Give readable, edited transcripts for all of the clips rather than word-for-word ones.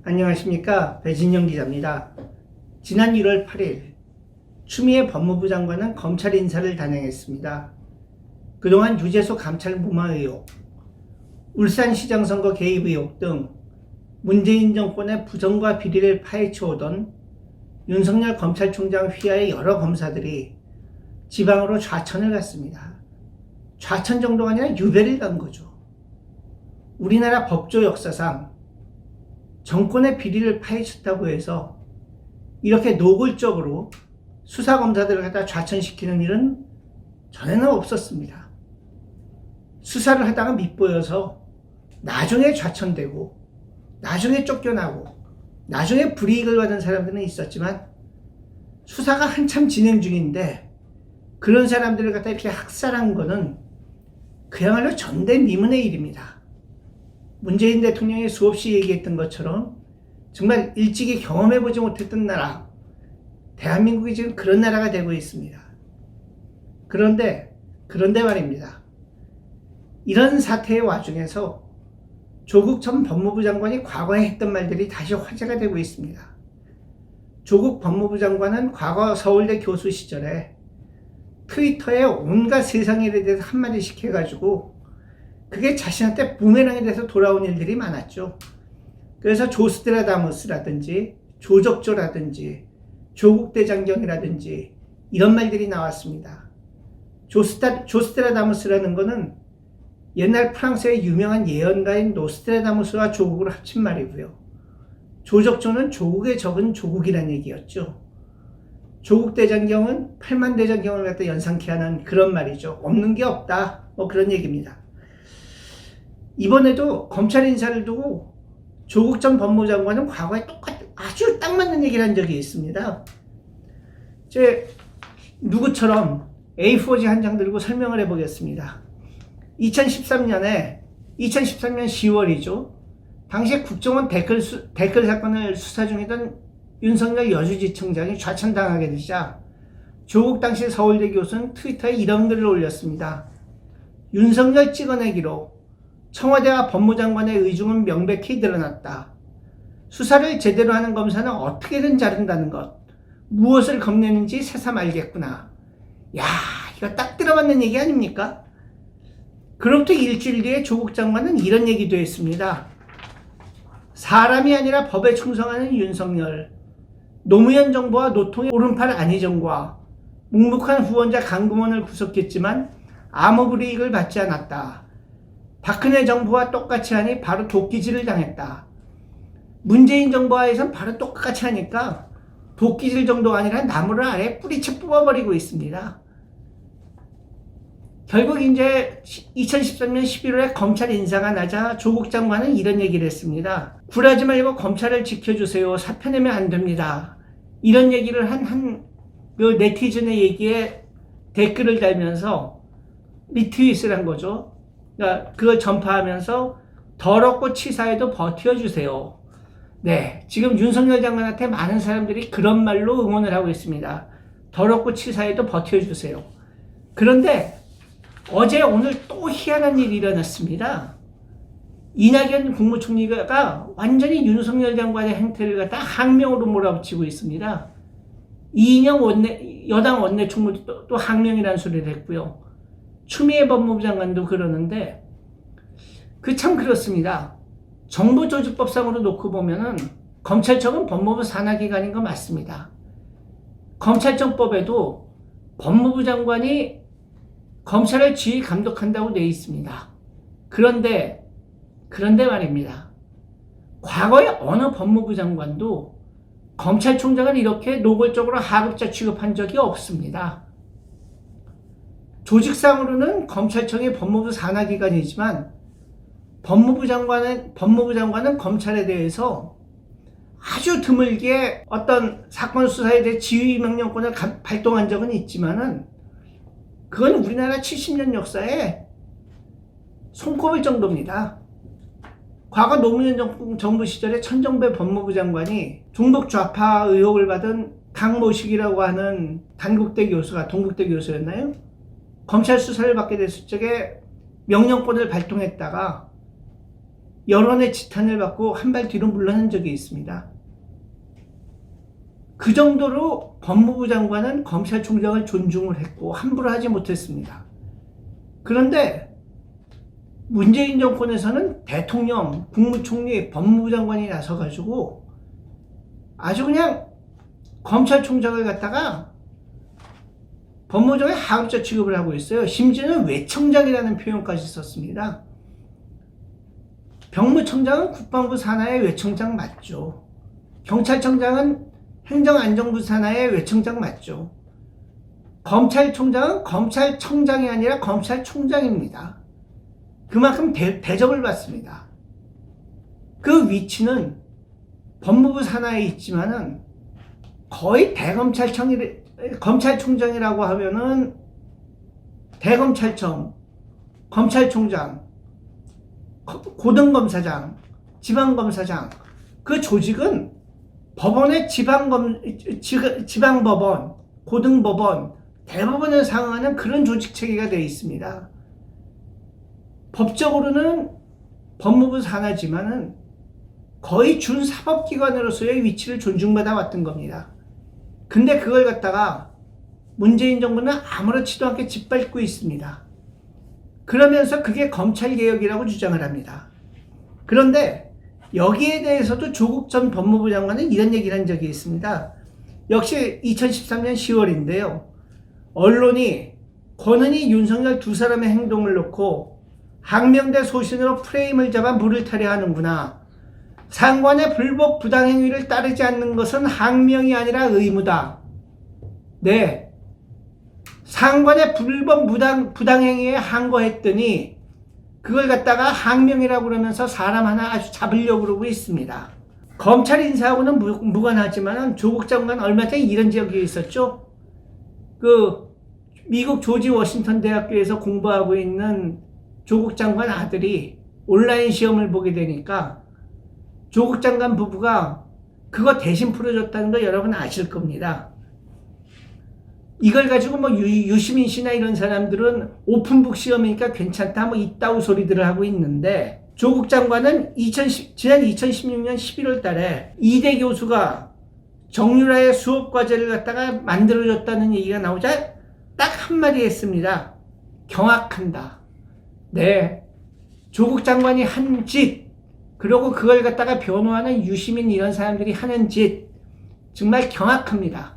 안녕하십니까, 배진영 기자입니다. 지난 1월 8일 추미애 법무부 장관은 검찰 인사를 단행했습니다. 그동안 유재소 감찰 무마 의혹, 울산시장 선거 개입 의혹 등 문재인 정권의 부정과 비리를 파헤쳐오던 윤석열 검찰총장 휘하의 여러 검사들이 지방으로 좌천을 갔습니다. 좌천 정도가 아니라 유배를 간 거죠. 우리나라 법조 역사상 정권의 비리를 파헤쳤다고 해서 이렇게 노골적으로 수사검사들을 갖다 좌천시키는 일은 전에는 없었습니다. 수사를 하다가 밑보여서 나중에 좌천되고 나중에 쫓겨나고 나중에 불이익을 받은 사람들은 있었지만, 수사가 한참 진행 중인데 그런 사람들을 갖다 이렇게 학살한 거는 그야말로 전대미문의 일입니다. 문재인 대통령이 수없이 얘기했던 것처럼 정말 일찍이 경험해보지 못했던 나라, 대한민국이 지금 그런 나라가 되고 있습니다. 그런데 말입니다. 이런 사태의 와중에서 조국 전 법무부 장관이 과거에 했던 말들이 다시 화제가 되고 있습니다. 조국 법무부 장관은 과거 서울대 교수 시절에 트위터에 온갖 세상 일에 대해서 한마디씩 해가지고 그게 자신한테 부메랑이 돼서 돌아온 일들이 많았죠. 그래서 조스트라다무스라든지 조적조라든지 조국대장경이라든지 이런 말들이 나왔습니다. 조스트라다무스라는 거는 옛날 프랑스의 유명한 예언가인 노스트라다무스와 조국을 합친 말이고요. 조적조는 조국의 적은 조국이란 얘기였죠. 조국대장경은 8만 대장경을 갖다 연상케 하는 그런 말이죠. 없는 게 없다, 뭐 그런 얘기입니다. 이번에도 검찰 인사를 두고 조국 전 법무부 장관은 과거에 아주 딱 맞는 얘기를 한 적이 있습니다. 누구처럼 A4지 한 장 들고 설명을 해보겠습니다. 2013년 10월이죠. 당시 국정원 댓글 사건을 수사 중이던 윤석열 여주지청장이 좌천당하게 되자 조국 당시 서울대 교수는 트위터에 이런 글을 올렸습니다. 윤석열 찍어내기로 청와대와 법무장관의 의중은 명백히 드러났다. 수사를 제대로 하는 검사는 어떻게든 자른다는 것. 무엇을 겁내는지 새삼 알겠구나. 야, 이거 딱 들어맞는 얘기 아닙니까? 그로부터 일주일 뒤에 조국 장관은 이런 얘기도 했습니다. 사람이 아니라 법에 충성하는 윤석열, 노무현 정부와 노통의 오른팔 안희정과 묵묵한 후원자 강금원을 구속했지만 아무 불이익을 받지 않았다. 박근혜 정부와 똑같이 하니 바로 도끼질을 당했다. 문재인 정부와에선 바로 똑같이 하니까 도끼질 정도가 아니라 나무를 아래 뿌리채 뽑아버리고 있습니다. 결국 이제 2013년 11월에 검찰 인사가 나자 조국 장관은 이런 얘기를 했습니다. 굴하지 말고 검찰을 지켜주세요. 사표 내면 안 됩니다. 이런 얘기를 한 그 네티즌의 얘기에 댓글을 달면서 리트윗을 한 거죠. 그러니까 그걸 전파하면서 더럽고 치사해도 버텨주세요. 네, 지금 윤석열 장관한테 많은 사람들이 그런 말로 응원을 하고 있습니다. 더럽고 치사해도 버텨주세요. 그런데 어제 오늘 또 희한한 일이 일어났습니다. 이낙연 국무총리가 완전히 윤석열 장관의 행태를 갖다 항명으로 몰아붙이고 있습니다. 이인영 여당 원내 총무도 또 항명이라는 소리를 했고요. 추미애 법무부 장관도 그러는데 참 그렇습니다. 정부조직법상으로 놓고 보면은 검찰청은 법무부 산하기관인 거 맞습니다. 검찰청법에도 법무부 장관이 검찰을 지휘 감독한다고 되어 있습니다. 그런데 말입니다. 과거에 어느 법무부 장관도 검찰총장을 이렇게 노골적으로 하급자 취급한 적이 없습니다. 조직상으로는 검찰청이 법무부 산하기관이지만 법무부 장관은 검찰에 대해서 아주 드물게 어떤 사건 수사에 대해 지휘 명령권을 발동한 적은 있지만은 그건 우리나라 70년 역사에 손꼽을 정도입니다. 과거 노무현 정부 시절에 천정배 법무부 장관이 종북 좌파 의혹을 받은 강모식이라고 하는 동국대 교수였나요? 검찰 수사를 받게 됐을 적에 명령권을 발동했다가 여론의 지탄을 받고 한 발 뒤로 물러난 적이 있습니다. 그 정도로 법무부 장관은 검찰총장을 존중을 했고 함부로 하지 못했습니다. 그런데 문재인 정권에서는 대통령, 국무총리, 법무부 장관이 나서가지고 아주 그냥 검찰총장을 갖다가 법무부장의 하급자 취급을 하고 있어요. 심지어는 외청장이라는 표현까지 썼습니다. 병무청장은 국방부 산하의 외청장 맞죠. 경찰청장은 행정안전부 산하의 외청장 맞죠. 검찰총장은 검찰청장이 아니라 검찰총장입니다. 그만큼 대접을 받습니다. 그 위치는 법무부 산하에 있지만은 거의 검찰총장이라고 하면은 대검찰청, 검찰총장, 고등검사장, 지방검사장, 그 조직은 법원의 지방법원, 고등법원, 대법원을 상응하는 그런 조직 체계가 되어 있습니다. 법적으로는 법무부 산하지만은 거의 준사법기관으로서의 위치를 존중받아 왔던 겁니다. 근데 그걸 갖다가 문재인 정부는 아무렇지도 않게 짓밟고 있습니다. 그러면서 그게 검찰개혁이라고 주장을 합니다. 그런데 여기에 대해서도 조국 전 법무부 장관은 이런 얘기를 한 적이 있습니다. 역시 2013년 10월인데요. 언론이 권은희, 윤석열 두 사람의 행동을 놓고 항명대 소신으로 프레임을 잡아 물을 타려 하는구나. 상관의 불법 부당행위를 따르지 않는 것은 항명이 아니라 의무다. 네. 상관의 불법 부당행위에 항거했더니 그걸 갖다가 항명이라고 그러면서 사람 하나 아주 잡으려고 그러고 있습니다. 검찰 인사하고는 무관하지만 조국 장관 얼마 전에 이런 지역이 있었죠. 그 미국 조지 워싱턴 대학교에서 공부하고 있는 조국 장관 아들이 온라인 시험을 보게 되니까 조국 장관 부부가 그거 대신 풀어줬다는 거 여러분 아실 겁니다. 이걸 가지고 뭐 유시민 씨나 이런 사람들은 오픈북 시험이니까 괜찮다 뭐 이따우 소리들을 하고 있는데, 조국 장관은 지난 2016년 11월 달에 이대 교수가 정유라의 수업 과제를 갖다가 만들어줬다는 얘기가 나오자 딱 한마디 했습니다. 경악한다. 네. 조국 장관이 한 짓, 그리고 그걸 갖다가 변호하는 유시민 이런 사람들이 하는 짓, 정말 경악합니다.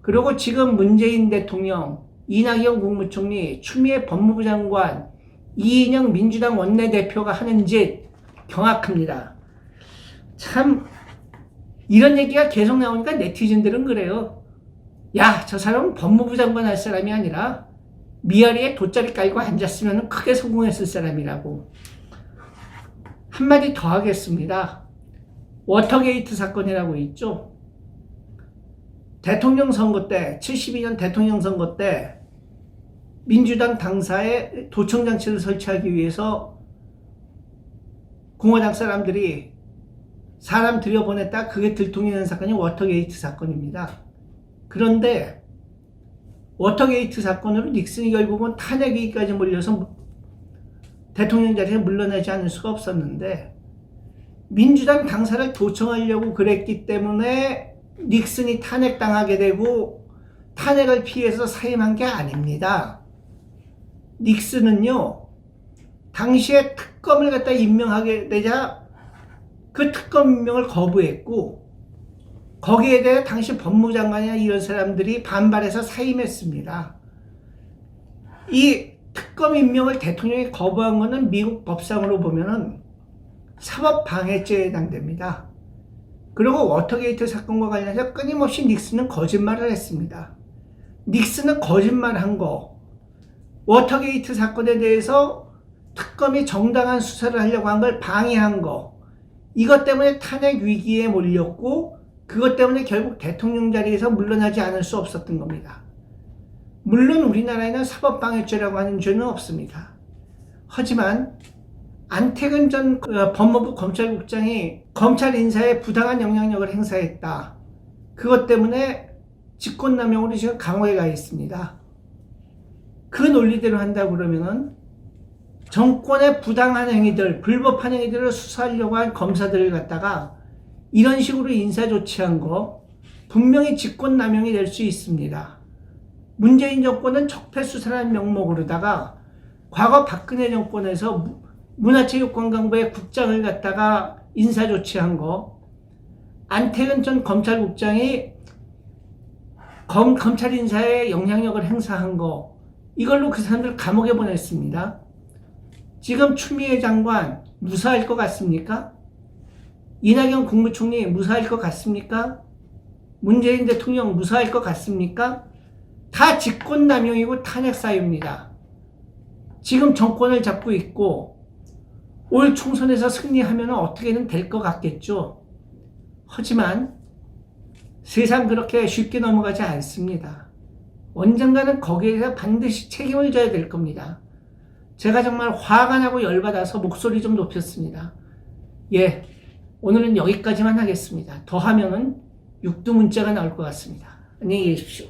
그리고 지금 문재인 대통령, 이낙연 국무총리, 추미애 법무부 장관, 이인영 민주당 원내대표가 하는 짓 경악합니다. 참 이런 얘기가 계속 나오니까 네티즌들은 그래요. 야, 저 사람은 법무부 장관 할 사람이 아니라 미아리에 돗자리 깔고 앉았으면 크게 성공했을 사람이라고. 한마디 더 하겠습니다. 워터게이트 사건이라고 있죠. 대통령 선거 때, 72년 대통령 선거 때 민주당 당사에 도청장치를 설치하기 위해서 공화당 사람들이 사람 들여보냈다 그게 들통나는 사건이 워터게이트 사건입니다. 그런데 워터게이트 사건으로 닉슨이 결국은 탄핵위기까지 몰려서 대통령 자리에 물러나지 않을 수가 없었는데, 민주당 당사를 도청하려고 그랬기 때문에 닉슨이 탄핵당하게 되고 탄핵을 피해서 사임한 게 아닙니다. 닉슨은요, 당시에 특검을 갖다 임명하게 되자 그 특검 임명을 거부했고, 거기에 대해 당시 법무장관이나 이런 사람들이 반발해서 사임했습니다. 이 특검 임명을 대통령이 거부한 것은 미국 법상으로 보면은 사법방해죄에 해당됩니다. 그리고 워터게이트 사건과 관련해서 끊임없이 닉슨은 거짓말을 했습니다. 닉슨은 거짓말한 거, 워터게이트 사건에 대해서 특검이 정당한 수사를 하려고 한 걸 방해한 거, 이것 때문에 탄핵 위기에 몰렸고 그것 때문에 결국 대통령 자리에서 물러나지 않을 수 없었던 겁니다. 물론 우리나라에는 사법방해죄라고 하는 죄는 없습니다. 하지만 안태근 전 법무부 검찰국장이 검찰 인사에 부당한 영향력을 행사했다. 그것 때문에 직권남용으로 지금 감옥에 가 있습니다. 그 논리대로 한다고 그러면은 정권의 부당한 행위들, 불법한 행위들을 수사하려고 한 검사들을 갖다가 이런 식으로 인사 조치한 거 분명히 직권남용이 될 수 있습니다. 문재인 정권은 적폐수사라는 명목으로다가 과거 박근혜 정권에서 문화체육관광부의 국장을 갖다가 인사 조치한 거, 안태근 전 검찰국장이 검찰 인사에 영향력을 행사한 거, 이걸로 그 사람들 감옥에 보냈습니다. 지금 추미애 장관 무사할 것 같습니까? 이낙연 국무총리 무사할 것 같습니까? 문재인 대통령 무사할 것 같습니까? 다 직권남용이고 탄핵 사유입니다. 지금 정권을 잡고 있고 올 총선에서 승리하면 어떻게든 될 것 같겠죠. 하지만 세상 그렇게 쉽게 넘어가지 않습니다. 언젠가는 거기에 대해서 반드시 책임을 져야 될 겁니다. 제가 정말 화가 나고 열받아서 목소리 좀 높였습니다. 예, 오늘은 여기까지만 하겠습니다. 더 하면은 육두문자가 나올 것 같습니다. 안녕히 계십시오.